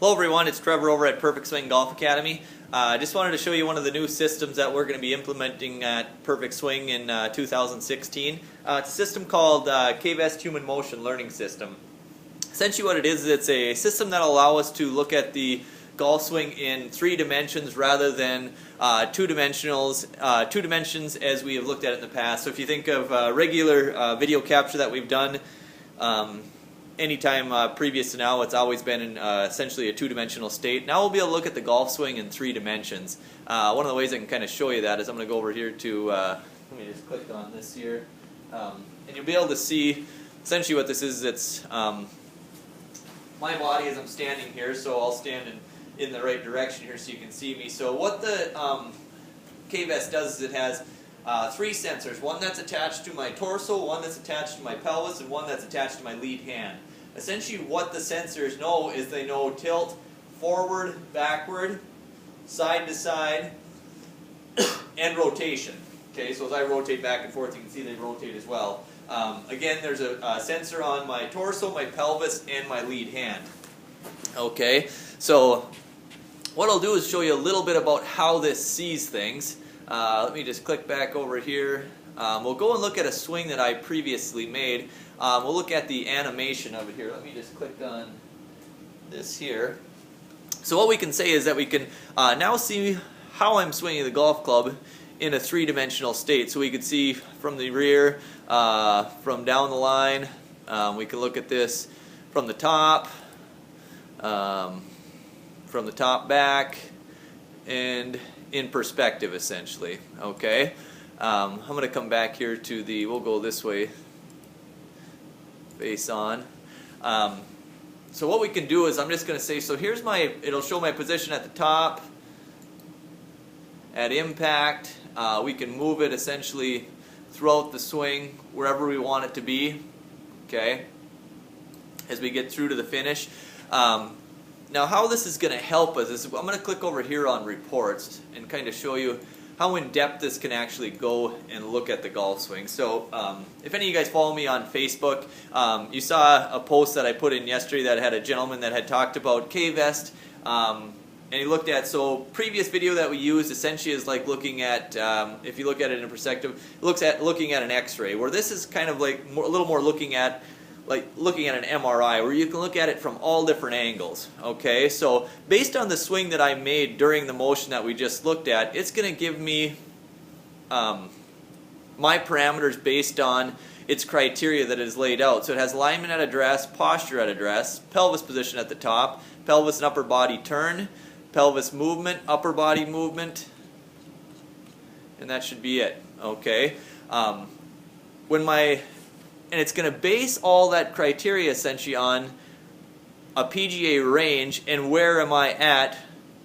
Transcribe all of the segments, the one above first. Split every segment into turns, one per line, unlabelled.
Hello everyone, it's Trevor over at Perfect Swing Golf Academy. I just wanted to show you one of the new systems that we're going to be implementing at Perfect Swing in 2016. It's a system called K-Vest Human Motion Learning System. Essentially what it is it's a system that will allow us to look at the golf swing in 3 dimensions rather than 2 dimensions as we have looked at it in the past. So if you think of regular video capture that we've done, anytime previous to now, it's always been in essentially a 2-dimensional state. Now we'll be able to look at the golf swing in 3 dimensions. One of the ways I can kind of show you that is I'm going to go over here to, let me just click on this here, and you'll be able to see essentially what this is. It's my body as I'm standing here, so I'll stand in the right direction here so you can see me. So what the K-Vest does is it has 3 sensors, one that's attached to my torso, one that's attached to my pelvis, and one that's attached to my lead hand. Essentially what the sensors know is they know tilt, forward, backward, side to side, and rotation. Okay, so as I rotate back and forth, you can see they rotate as well. Again, there's a sensor on my torso, my pelvis, and my lead hand. Okay, so what I'll do is show you a little bit about how this sees things. Let me just click back over here. We'll go and look at a swing that I previously made. We'll look at the animation of it here. Let me just click on this here. So what we can say is that we can now see how I'm swinging the golf club in a 3-dimensional state. So we can see from the rear, from down the line. We can look at this from the top back, and in perspective essentially. Okay, I'm going to come back here to the, we'll go this way, face on. So what we can do is I'm just going to say, so here's my, it'll show my position at the top, at impact. We can move it essentially throughout the swing wherever we want it to be, okay, as we get through to the finish. Now how this is going to help us is I'm going to click over here on reports and kind of show you how in depth this can actually go and look at the golf swing. So if any of you guys follow me on Facebook, you saw a post that I put in yesterday that had a gentleman that had talked about K-Vest, and he looked at, so previous video that we used essentially is like looking at, if you look at it in perspective, it looks at looking at an x-ray, where this is kind of like a little more looking at an MRI, where you can look at it from all different angles. Okay, so based on the swing that I made during the motion that we just looked at, it's going to give me my parameters based on its criteria that is laid out. So it has alignment at address, posture at address, pelvis position at the top, pelvis and upper body turn, pelvis movement, upper body movement, and that should be it. Okay, and it's going to base all that criteria essentially on a PGA range and where am I at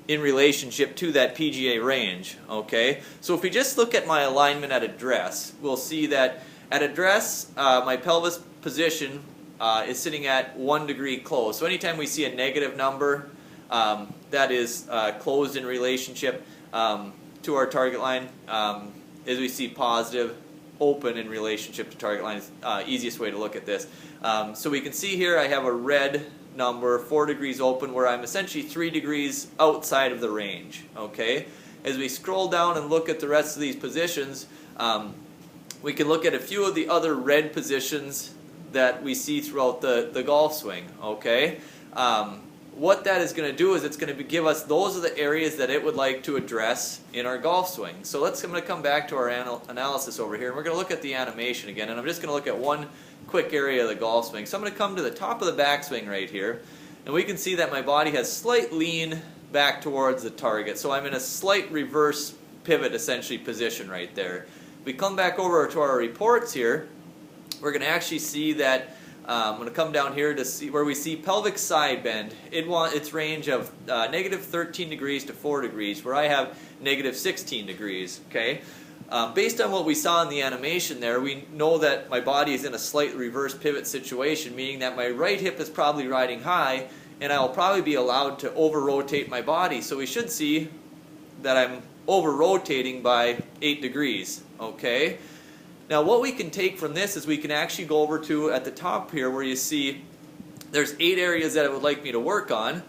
in relationship to that PGA range. Okay, so if we just look at my alignment at address, we'll see that at address my pelvis position is sitting at 1 degree closed. So anytime we see a negative number, that is closed in relationship to our target line. As we see positive, open in relationship to target line is easiest way to look at this. So we can see here I have a red number, 4 degrees open, where I'm essentially 3 degrees outside of the range. Okay, as we scroll down and look at the rest of these positions, we can look at a few of the other red positions that we see throughout the golf swing. Okay, what that is going to do is it's going to give us, those are the areas that it would like to address in our golf swing. So I'm going to come back to our analysis over here, and we're going to look at the animation again, and I'm just going to look at one quick area of the golf swing. So I'm going to come to the top of the backswing right here, and we can see that my body has slight lean back towards the target. So I'm in a slight reverse pivot essentially position right there. If we come back over to our reports here, we're going to actually see that I'm going to come down here to see where we see pelvic side bend. Its range of negative 13 degrees to 4 degrees, where I have negative 16 degrees. Okay, based on what we saw in the animation there, we know that my body is in a slight reverse pivot situation, meaning that my right hip is probably riding high, and I will probably be allowed to over-rotate my body. So we should see that I'm over-rotating by 8 degrees. Okay. Now what we can take from this is we can actually go over to at the top here where you see there's 8 areas that it would like me to work on,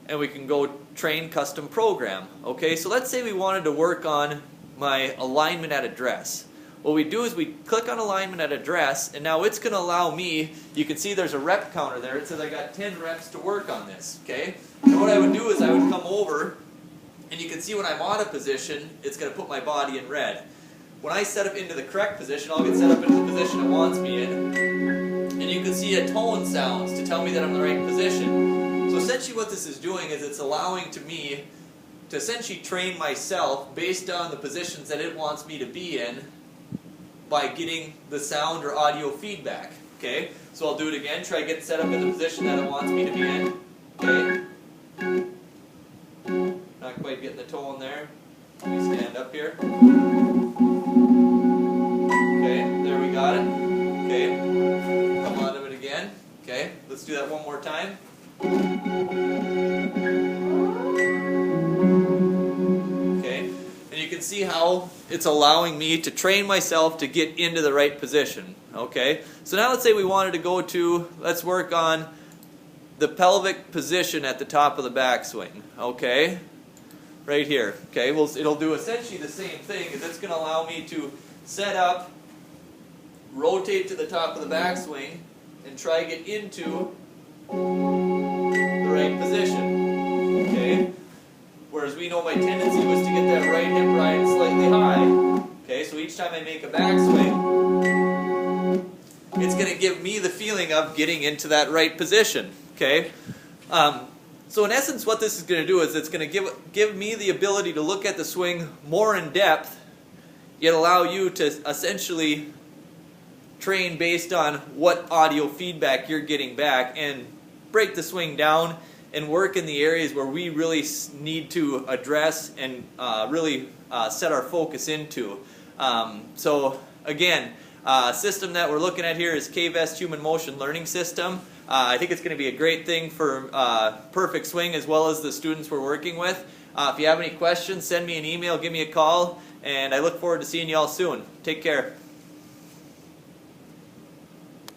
and we can go train custom program. Okay, so let's say we wanted to work on my alignment at address. What we do is we click on alignment at address, and now it's going to allow me, you can see there's a rep counter there. It says I got 10 reps to work on this. Okay, and what I would do is I would come over, and you can see when I'm on a position, it's going to put my body in red. When I set up into the correct position, I'll get set up into the position it wants me in. And you can see a tone sounds to tell me that I'm in the right position. So essentially what this is doing is it's allowing to me to essentially train myself based on the positions that it wants me to be in by getting the sound or audio feedback. Okay, so I'll do it again, try to get set up in the position that it wants me to be in. Okay. Not quite getting the tone there. Let me stand up here. Okay, there we got it. Okay, come on to it again. Okay, let's do that one more time. Okay, and you can see how it's allowing me to train myself to get into the right position. Okay, so now let's say we wanted to go to, let's work on the pelvic position at the top of the backswing. Okay, right here. Okay, well, it'll do essentially the same thing. It's going to allow me to set up, rotate to the top of the backswing, and try to get into the right position. Okay, whereas we know my tendency was to get that right hip right slightly high. Okay, so each time I make a backswing, it's going to give me the feeling of getting into that right position. Okay. So in essence what this is going to do is it's going to give me the ability to look at the swing more in depth, yet allow you to essentially train based on what audio feedback you're getting back and break the swing down and work in the areas where we really need to address and really set our focus into. So again, system that we're looking at here is K-Vest Human Motion Learning System. I think it's going to be a great thing for Perfect Swing as well as the students we're working with. If you have any questions, send me an email, give me a call, and I look forward to seeing you all soon. Take care.